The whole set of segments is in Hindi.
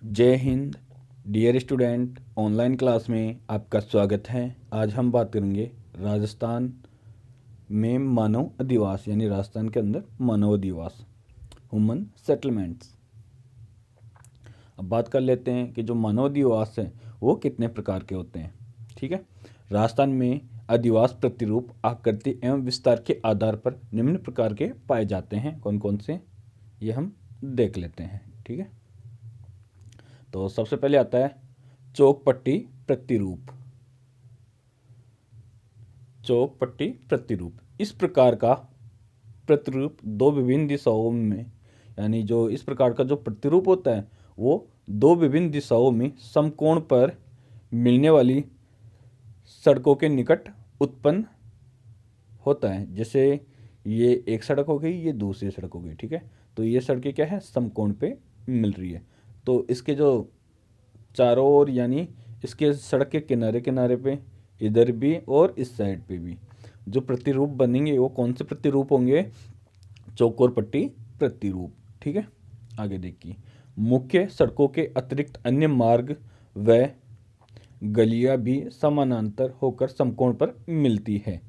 जय Hind. Dear student, online class में आपका स्वागत है। आज हम बात करेंगे राजस्थान में मानव अधिवास यानी राजस्थान के अंदर मानव अधिवास, ह्यूमन सेटलमेंट्स। अब बात कर लेते हैं कि जो मानव अधिवास है वो कितने प्रकार के होते हैं। ठीक है। राजस्थान में अधिवास प्रतिरूप, आकृति एवं विस्तार के आधार पर निम्न प्रकार के पाए जाते हैं। कौन कौन से, ये हम देख लेते हैं। ठीक है। तो सबसे पहले आता है चौकपट्टी प्रतिरूप। चौकपट्टी प्रतिरूप इस प्रकार का प्रतिरूप दो विभिन्न दिशाओं में, यानी जो इस प्रकार का जो प्रतिरूप होता है वो दो विभिन्न दिशाओं में समकोण पर मिलने वाली सड़कों के निकट उत्पन्न होता है। जैसे ये एक सड़क हो गई, ये दूसरी सड़क हो गई। ठीक है। तो ये सड़कें क्या है, समकोण पे मिल रही है। तो इसके जो चारों ओर, यानी इसके सड़क के किनारे किनारे पे, इधर भी और इस साइड पे भी जो प्रतिरूप बनेंगे वो कौन से प्रतिरूप होंगे, चौकोर पट्टी प्रतिरूप। ठीक है। आगे देखिए, मुख्य सड़कों के अतिरिक्त अन्य मार्ग व गलियां भी समानांतर होकर समकोण पर मिलती है।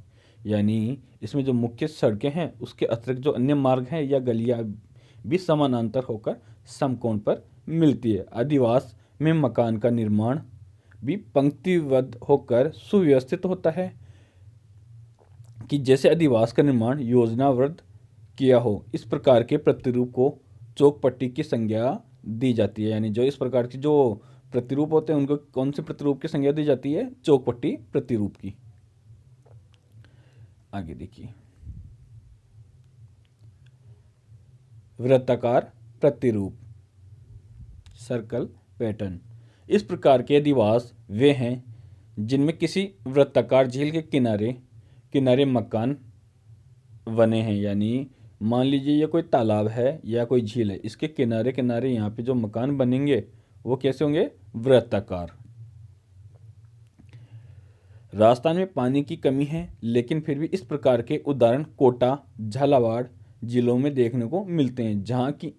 यानी इसमें जो मुख्य सड़कें हैं उसके अतिरिक्त जो अन्य मार्ग हैं या गलियां भी समानांतर होकर समकोण पर मिलती है। अधिवास में मकान का निर्माण भी पंक्तिबद्ध होकर सुव्यवस्थित होता है, कि जैसे अधिवास का निर्माण योजनाबद्ध किया हो। इस प्रकार के प्रतिरूप को चौकपट्टी की संज्ञा दी जाती है। यानी जो इस प्रकार की जो प्रतिरूप होते हैं उनको कौन से प्रतिरूप की संज्ञा दी जाती है, चौकपट्टी प्रतिरूप की। आगे देखिए, वृत्ताकार प्रतिरूप, सर्कल पैटर्न। इस प्रकार के अधिवास वे हैं जिनमें किसी वृत्ताकार झील के किनारे किनारे मकान बने हैं। यानी मान लीजिए ये कोई तालाब है या कोई झील है, इसके किनारे किनारे यहाँ पे जो मकान बनेंगे वो कैसे होंगे, वृत्ताकार। राजस्थान में पानी की कमी है, लेकिन फिर भी इस प्रकार के उदाहरण कोटा, झालावाड़ जिलों में देखने को मिलते हैं, जहाँ की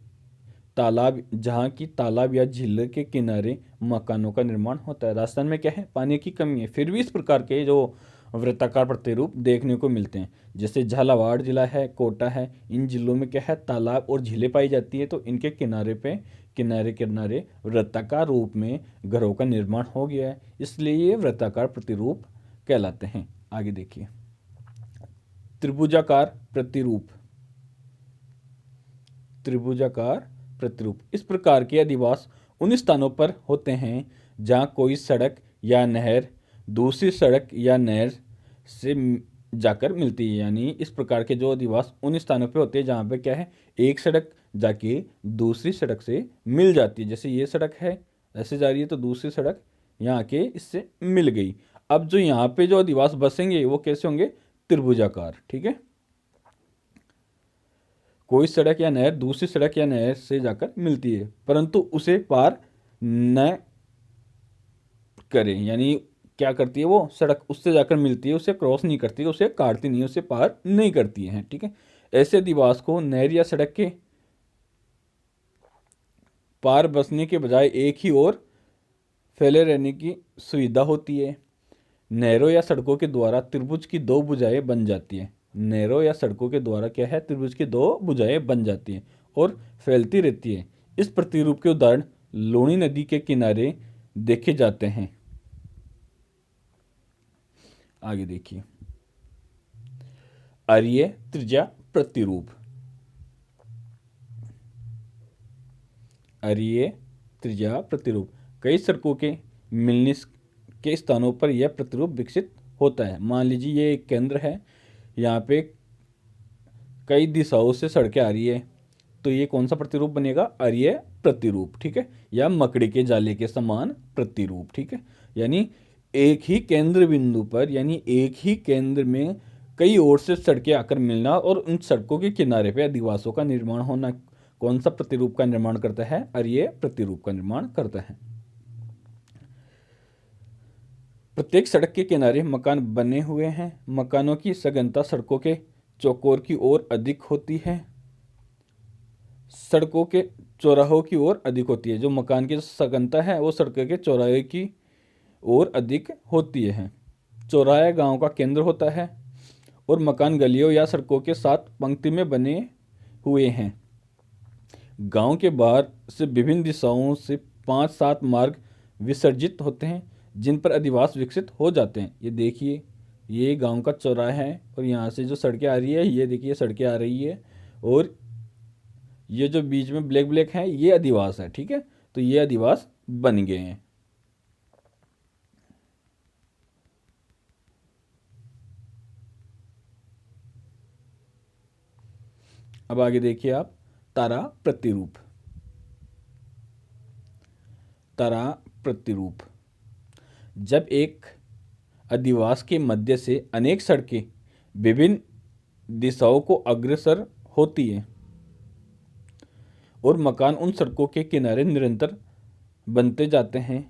तालाब या झील के किनारे मकानों का निर्माण होता है। राजस्थान में क्या है, पानी की कमी है, फिर भी इस प्रकार के जो वृत्ताकार प्रतिरूप देखने को मिलते हैं। जैसे झालावाड़ जिला है, कोटा है, इन जिलों में क्या है, तालाब और झीलें पाई जाती है। तो इनके किनारे पे किनारे किनारे वृत्ताकार रूप में घरों का निर्माण हो गया है, इसलिए ये वृत्ताकार प्रतिरूप कहलाते हैं। आगे देखिए, त्रिभुजाकार प्रतिरूप। त्रिभुजाकार प्रतिरूप इस प्रकार के अधिवास उन स्थानों पर होते हैं जहां कोई सड़क या नहर दूसरी सड़क या नहर से जाकर मिलती है। यानी इस प्रकार के जो अधिवास उन स्थानों पे होते हैं जहाँ पे क्या है, एक सड़क जाके दूसरी सड़क से मिल जाती है। जैसे ये सड़क है, ऐसे जा रही है, तो दूसरी सड़क यहाँ के इससे मिल गई। अब जो यहाँ पे जो अधिवास बसेंगे वो कैसे होंगे, त्रिभुजाकार। ठीक है। कोई सड़क या नहर दूसरी सड़क या नहर से जाकर मिलती है, परंतु उसे पार न करें। यानी क्या करती है, वो सड़क उससे जाकर मिलती है, उसे क्रॉस नहीं करती, उसे काटती नहीं, उसे पार नहीं करती है। ठीक है। ऐसे अधिवास को नहर या सड़क के पार बसने के बजाय एक ही ओर फैले रहने की सुविधा होती है। नहरों या सड़कों के द्वारा त्रिभुज की दो भुजाएं बन जाती है। नहरों या सड़कों के द्वारा क्या है, त्रिभुज की दो भुजाएं बन जाती हैं और फैलती रहती है। इस प्रतिरूप के उदाहरण लूणी नदी के किनारे देखे जाते हैं। आगे देखिए, आर्य त्रिज्या प्रतिरूप। आर्य त्रिज्या प्रतिरूप कई सड़कों के मिलने के स्थानों पर यह प्रतिरूप विकसित होता है। मान लीजिए ये एक केंद्र है, यहाँ पे कई दिशाओं से सड़कें आ रही है, तो ये कौन सा प्रतिरूप बनेगा, आर्य प्रतिरूप। ठीक है। या मकड़ी के जाले के समान प्रतिरूप। ठीक है। यानी एक ही केंद्र बिंदु पर, यानी एक ही केंद्र में कई ओर से सड़कें आकर मिलना और उन सड़कों के किनारे पे अधिवासों का निर्माण होना कौन सा प्रतिरूप का निर्माण करता है, आर्य प्रतिरूप का निर्माण करता है। प्रत्येक सड़क के किनारे मकान बने हुए हैं। मकानों की सघनता सड़कों के चौकोर की ओर अधिक होती है। सड़कों के चौराहों की ओर अधिक होती है। जो मकान की सघनता है वो सड़कों के चौराहे की ओर अधिक होती है। चौराहा गांव का केंद्र होता है और मकान गलियों या सड़कों के साथ पंक्ति में बने हुए हैं। गांव के बाहर से विभिन्न दिशाओं से 5-7 मार्ग विसर्जित होते हैं जिन पर अधिवास विकसित हो जाते हैं। ये देखिए, ये गांव का चौराहा है और यहाँ से जो सड़कें आ रही है, ये देखिए सड़कें आ रही है, और ये जो बीच में ब्लैक ब्लैक है ये अधिवास है। ठीक है, तो ये अधिवास बन गए हैं। अब आगे देखिए आप, तारा प्रतिरूप। तारा प्रतिरूप, जब एक अधिवास के मध्य से अनेक सड़कें विभिन्न दिशाओं को अग्रसर होती है और मकान उन सड़कों के किनारे निरंतर बनते जाते हैं,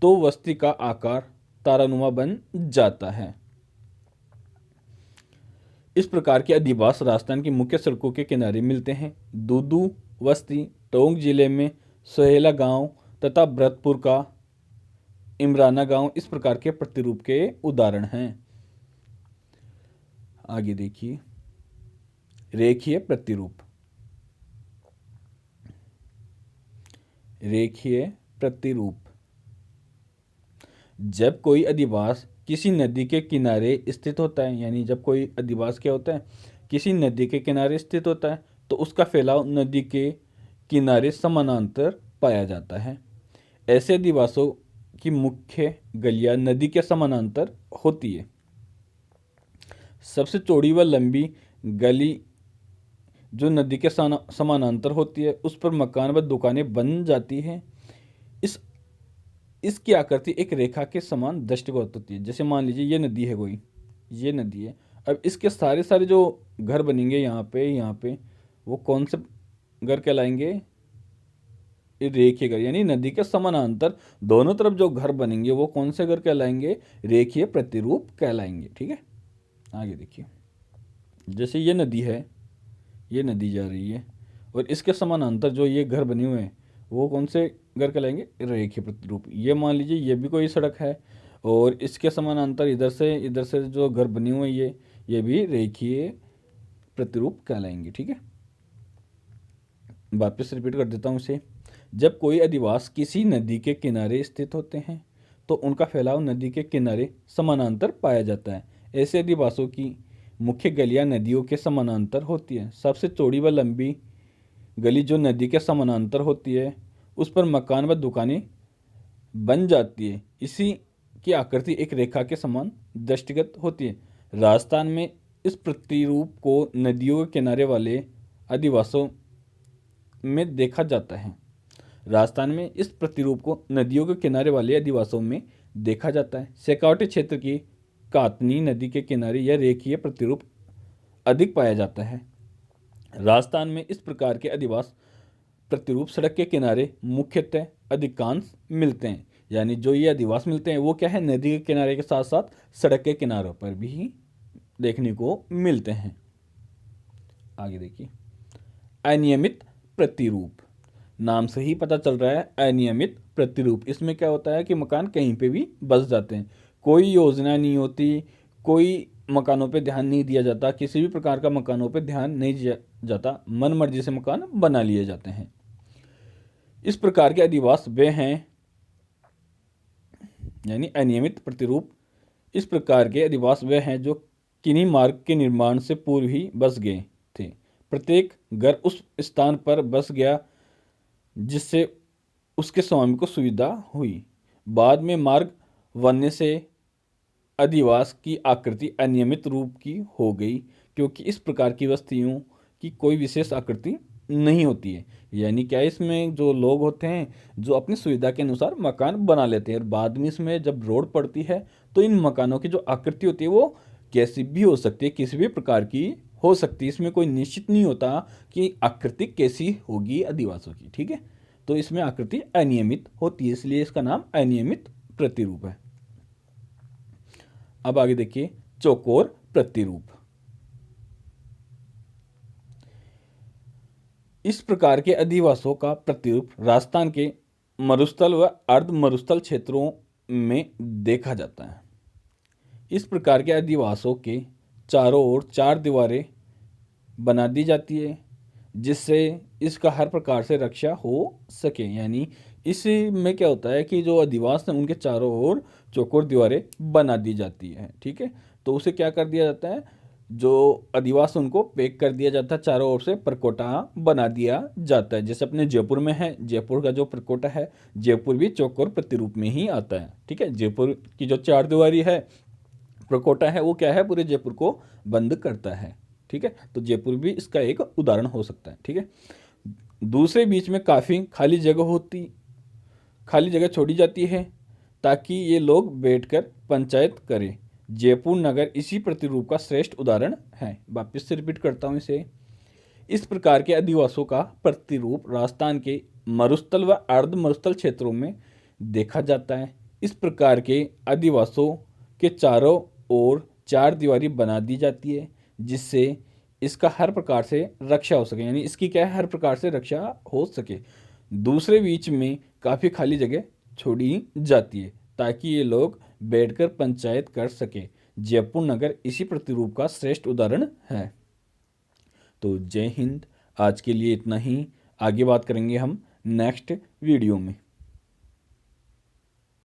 तो वस्ती का आकार तारानुमा बन जाता है। इस प्रकार के अधिवास राजस्थान की मुख्य सड़कों के किनारे मिलते हैं। दूदू वस्ती टोंक जिले में सोहेला गांव तथा भरतपुर का इमराना गांव इस प्रकार के प्रतिरूप के उदाहरण हैं। आगे देखिए, रेखीय प्रतिरूप। रेखीय प्रतिरूप, जब कोई अधिवास किसी नदी के किनारे स्थित होता है, यानी जब कोई अधिवास क्या होता है, किसी नदी के किनारे स्थित होता है, तो उसका फैलाव नदी के किनारे समानांतर पाया जाता है। ऐसे अधिवासों की मुख्य गलियां नदी के समानांतर होती है। सबसे चौड़ी व लंबी गली जो नदी के समानांतर होती है उस पर मकान व दुकानें बन जाती हैं। इसकी आकृति एक रेखा के समान दृष्टिगोचर होती है। जैसे मान लीजिए ये नदी है, कोई ये नदी है, अब इसके सारे सारे जो घर बनेंगे यहाँ पे वो कौन से घर कहलाएंगे? रेखीय घर, यानी नदी के समानांतर दोनों तरफ जो घर बनेंगे वो कौन से घर कहलाएंगे? रेखीय प्रतिरूप कहलाएंगे। ठीक है, आगे देखिए, जैसे ये नदी है, ये नदी जा रही है और इसके समानांतर जो ये घर बने हुए हैं वो कौन से घर कहलाएंगे? रेखीय प्रतिरूप। ये मान लीजिए ये भी कोई सड़क है और इसके समानांतर इधर से जो घर बने हुए हैं ये भी रेखीय प्रतिरूप कहलाएंगे। ठीक है, वापस रिपीट कर देता हूँ इसे। जब कोई अधिवास किसी नदी के किनारे स्थित होते हैं तो उनका फैलाव नदी के किनारे समानांतर पाया जाता है। ऐसे अधिवासों की मुख्य गलियां नदियों के समानांतर होती है। सबसे चौड़ी व लंबी गली जो नदी के समानांतर होती है उस पर मकान व दुकानें बन जाती है। इसी की आकृति एक रेखा के समान दृष्टिगत होती है। राजस्थान में इस प्रतिरूप को नदियों के किनारे वाले अधिवासों में देखा जाता है। राजस्थान में इस प्रतिरूप को नदियों के किनारे वाले अधिवासों में देखा जाता है। शेखावटी क्षेत्र की कातनी नदी के किनारे यह रेखीय प्रतिरूप अधिक पाया जाता है। राजस्थान में इस प्रकार के अधिवास प्रतिरूप सड़क के किनारे मुख्यतः अधिकांश मिलते हैं। यानी जो ये अधिवास मिलते हैं वो क्या है? नदी के किनारे के साथ साथ सड़क के किनारों पर भी देखने को मिलते हैं। आगे देखिए, अनियमित प्रतिरूप। नाम से ही पता चल रहा है अनियमित प्रतिरूप। इसमें क्या होता है कि मकान कहीं पे भी बस जाते हैं, कोई योजना नहीं होती, कोई मकानों पे ध्यान नहीं दिया जाता, किसी भी प्रकार का मकानों पे ध्यान नहीं दिया जाता, मन मर्जी से मकान बना लिए जाते हैं। इस प्रकार के अधिवास वे हैं, यानी अनियमित प्रतिरूप, इस प्रकार के अधिवास वे हैं जो किन्हीं मार्ग के निर्माण से पूर्व ही बस गए थे। प्रत्येक घर उस स्थान पर बस गया जिससे उसके स्वामी को सुविधा हुई। बाद में मार्ग बनने से अधिवास की आकृति अनियमित रूप की हो गई, क्योंकि इस प्रकार की बस्तियों की कोई विशेष आकृति नहीं होती है। यानी क्या, इसमें जो लोग होते हैं जो अपनी सुविधा के अनुसार मकान बना लेते हैं और बाद में इसमें जब रोड पड़ती है तो इन मकानों की जो आकृति होती है वो कैसी भी हो सकती है, किसी भी प्रकार की हो सकती है। इसमें कोई निश्चित नहीं होता कि आकृति कैसी होगी अधिवासों की। ठीक है, तो इसमें आकृति अनियमित होती है, इसलिए इसका नाम अनियमित प्रतिरूप है। अब आगे देखिए, चौकोर प्रतिरूप। इस प्रकार के अधिवासों का प्रतिरूप राजस्थान के मरुस्थल व अर्ध मरुस्थल क्षेत्रों में देखा जाता है। इस प्रकार के अधिवासों के चारों ओर चार दीवारें बना दी जाती है जिससे इसका हर प्रकार से रक्षा हो सके। यानी इसमें क्या होता है कि जो अधिवास हैं उनके चारों ओर चौकोर दीवारें बना दी जाती है। ठीक है, तो उसे क्या कर दिया जाता है, जो अधिवास उनको पैक कर दिया जाता है, चारों ओर से परकोटा बना दिया जाता है। जैसे अपने जयपुर में है, जयपुर का जो परकोटा है, जयपुर भी चौकोर प्रतिरूप में ही आता है। ठीक है, जयपुर की जो चार दीवारी है, परकोटा है, वो क्या है, पूरे जयपुर को बंद करता है। ठीक है, तो जयपुर भी इसका एक उदाहरण हो सकता है। ठीक है, दूसरे बीच में काफ़ी खाली जगह छोड़ी जाती है ताकि ये लोग बैठकर पंचायत करें। जयपुर नगर इसी प्रतिरूप का श्रेष्ठ उदाहरण है। वापस से रिपीट करता हूँ इसे। इस प्रकार के अधिवासों का प्रतिरूप राजस्थान के मरुस्थल व अर्ध मरुस्थल क्षेत्रों में देखा जाता है। इस प्रकार के अधिवासों के चारों ओर चार दीवारी बना दी जाती है जिससे इसका हर प्रकार से रक्षा हो सके। यानी इसकी क्या है, हर प्रकार से रक्षा हो सके। दूसरे बीच में काफ़ी खाली जगह छोड़ी जाती है ताकि ये लोग बैठकर पंचायत कर सके। जयपुर नगर इसी प्रतिरूप का श्रेष्ठ उदाहरण है। तो जय हिंद। आज के लिए इतना ही, आगे बात करेंगे हम नेक्स्ट वीडियो में।